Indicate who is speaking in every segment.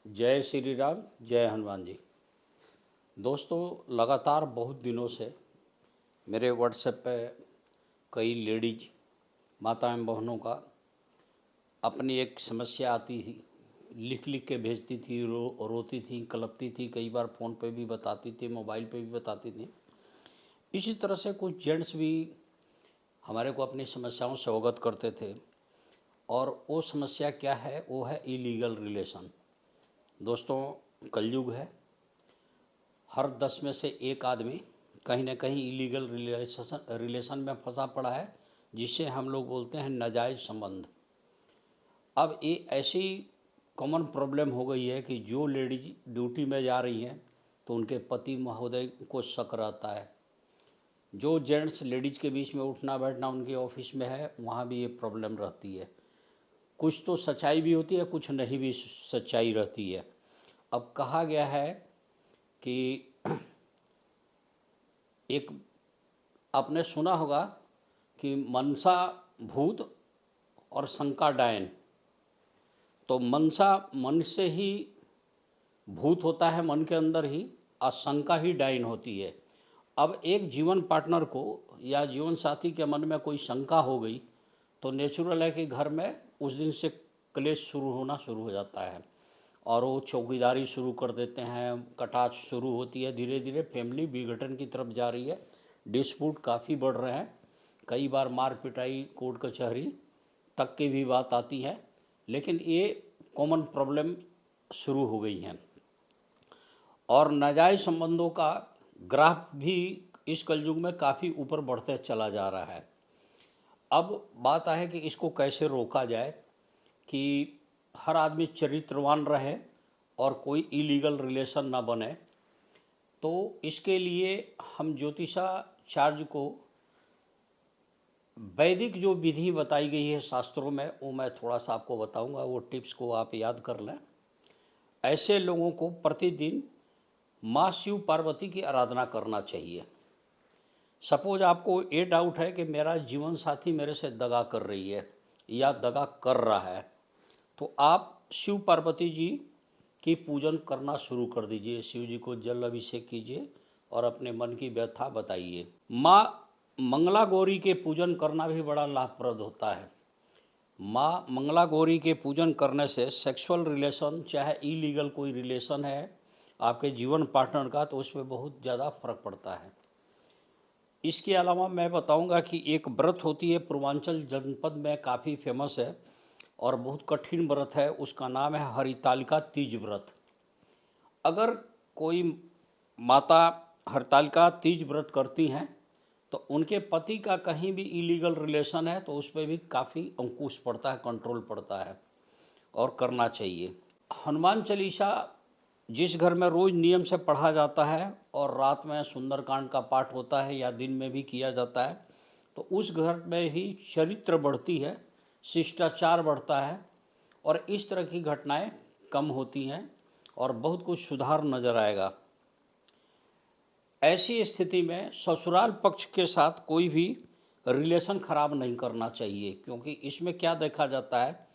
Speaker 1: जय श्री राम, जय हनुमान जी। दोस्तों, लगातार बहुत दिनों से मेरे व्हाट्सएप पे कई लेडीज माताएं बहनों का अपनी एक समस्या आती थी, लिख लिख के भेजती थी, रोती थी, कलपती थी, कई बार फ़ोन पे भी बताती थी, मोबाइल पे भी बताती थी। इसी तरह से कुछ जेंट्स भी हमारे को अपनी समस्याओं से अवगत करते थे। और वो समस्या क्या है? वो है इलीगल रिलेशन। दोस्तों, कलयुग है, हर 10 में से एक आदमी कहीं ना कहीं इलीगल रिलेशन में फंसा पड़ा है, जिसे हम लोग बोलते हैं नाजायज़ संबंध। अब ये ऐसी कॉमन प्रॉब्लम हो गई है कि जो लेडीज ड्यूटी में जा रही हैं तो उनके पति महोदय को शक रहता है। जो जेंट्स लेडीज के बीच में उठना बैठना उनके ऑफिस में है, वहाँ भी ये प्रॉब्लम रहती है। कुछ तो सच्चाई भी होती है, कुछ नहीं भी सच्चाई रहती है। अब कहा गया है कि एक आपने सुना होगा कि मनसा भूत और शंका डायन। तो मनसा मन से ही भूत होता है, मन के अंदर ही, और शंका ही डायन होती है। अब एक जीवन पार्टनर को या जीवन साथी के मन में कोई शंका हो गई तो नेचुरल है कि घर में उस दिन से क्लेश शुरू हो जाता है और वो चौकीदारी शुरू कर देते हैं, कटाक्ष शुरू होती है। धीरे धीरे फैमिली विघटन की तरफ जा रही है, डिस्प्यूट काफ़ी बढ़ रहे हैं, कई बार मार पिटाई कोर्ट कचहरी तक की भी बात आती है। लेकिन ये कॉमन प्रॉब्लम शुरू हो गई हैं और नाजायज़ संबंधों का ग्राफ भी इस कलयुग में काफ़ी ऊपर बढ़ते चला जा रहा है। अब बात है कि इसको कैसे रोका जाए कि हर आदमी चरित्रवान रहे और कोई इलीगल रिलेशन ना बने। तो इसके लिए हम ज्योतिषाचार्य को वैदिक जो विधि बताई गई है शास्त्रों में, वो मैं थोड़ा सा आपको बताऊंगा, वो टिप्स को आप याद कर लें। ऐसे लोगों को प्रतिदिन माँ शिव पार्वती की आराधना करना चाहिए। सपोज आपको ये डाउट है कि मेरा जीवन साथी मेरे से दगा कर रही है या दगा कर रहा है, तो आप शिव पार्वती जी की पूजन करना शुरू कर दीजिए। शिव जी को जल अभिषेक कीजिए और अपने मन की व्यथा बताइए। माँ मंगला गौरी के पूजन करना भी बड़ा लाभप्रद होता है। माँ मंगला गौरी के पूजन करने से सेक्सुअल रिलेशन, चाहे इलीगल कोई रिलेशन है आपके जीवन पार्टनर का, तो उसमें बहुत ज़्यादा फर्क पड़ता है। इसके अलावा मैं बताऊंगा कि एक व्रत होती है, पूर्वांचल जनपद में काफ़ी फेमस है और बहुत कठिन व्रत है, उसका नाम है हरितालिका तीज व्रत। अगर कोई माता हरितालिका तीज व्रत करती हैं तो उनके पति का कहीं भी इलीगल रिलेशन है तो उस पर भी काफ़ी अंकुश पड़ता है, कंट्रोल पड़ता है और करना चाहिए। हनुमान चालीसा जिस घर में रोज़ नियम से पढ़ा जाता है और रात में सुंदरकांड का पाठ होता है या दिन में भी किया जाता है, तो उस घर में ही चरित्र बढ़ती है, शिष्टाचार बढ़ता है और इस तरह की घटनाएं कम होती हैं और बहुत कुछ सुधार नज़र आएगा। ऐसी स्थिति में ससुराल पक्ष के साथ कोई भी रिलेशन ख़राब नहीं करना चाहिए, क्योंकि इसमें क्या देखा जाता है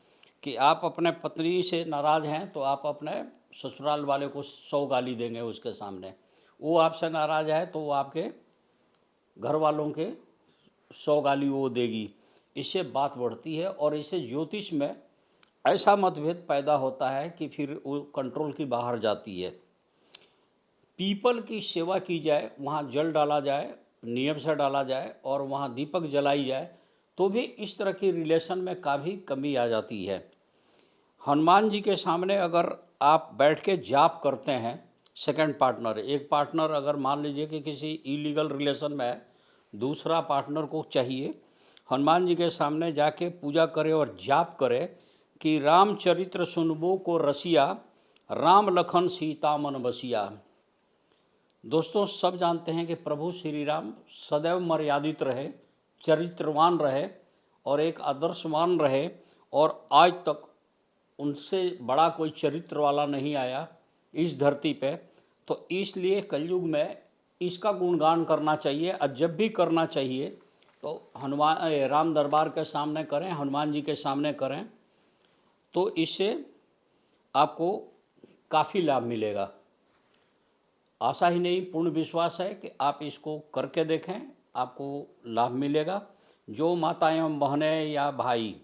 Speaker 1: कि आप अपने पत्नी से नाराज़ हैं तो आप अपने ससुराल वाले को 100 गाली देंगे उसके सामने। वो आपसे नाराज़ है तो वो आपके घर वालों के 100 गाली वो देगी। इससे बात बढ़ती है और इससे ज्योतिष में ऐसा मतभेद पैदा होता है कि फिर वो कंट्रोल की बाहर जाती है। पीपल की सेवा की जाए, वहाँ जल डाला जाए, नियम से डाला जाए और वहाँ दीपक जलाई जाए, तो भी इस तरह की रिलेशन में काफ़ी कमी आ जाती है। हनुमान जी के सामने अगर आप बैठ के जाप करते हैं, सेकंड पार्टनर, एक पार्टनर अगर मान लीजिए कि किसी इलीगल रिलेशन में है, दूसरा पार्टनर को चाहिए हनुमान जी के सामने जाके पूजा करे और जाप करे कि रामचरित्र सुनबो को रसिया, राम लखन सीता मन बसिया। दोस्तों, सब जानते हैं कि प्रभु श्री राम सदैव मर्यादित रहे, चरित्रवान रहे और एक आदर्शवान रहे और आज तक उनसे बड़ा कोई चरित्र वाला नहीं आया इस धरती पे। तो इसलिए कलयुग में इसका गुणगान करना चाहिए और जब भी करना चाहिए तो हनुमान राम दरबार के सामने करें, हनुमान जी के सामने करें, तो इससे आपको काफ़ी लाभ मिलेगा। आशा ही नहीं, पूर्ण विश्वास है कि आप इसको करके देखें, आपको लाभ मिलेगा। जो माता एवं बहनें या भाई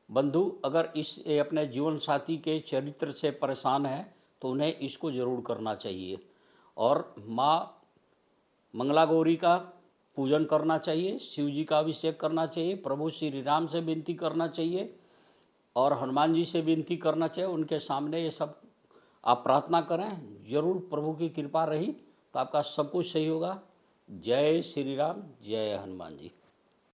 Speaker 1: बंधु अगर इस अपने जीवन साथी के चरित्र से परेशान हैं तो उन्हें इसको ज़रूर करना चाहिए और माँ मंगला गौरी का पूजन करना चाहिए, शिव जी का अभिषेक करना चाहिए, प्रभु श्री राम से विनती करना चाहिए और हनुमान जी से विनती करना चाहिए। उनके सामने ये सब आप प्रार्थना करें, ज़रूर प्रभु की कृपा रही तो आपका सब कुछ सही होगा। जय श्री राम, जय हनुमान जी।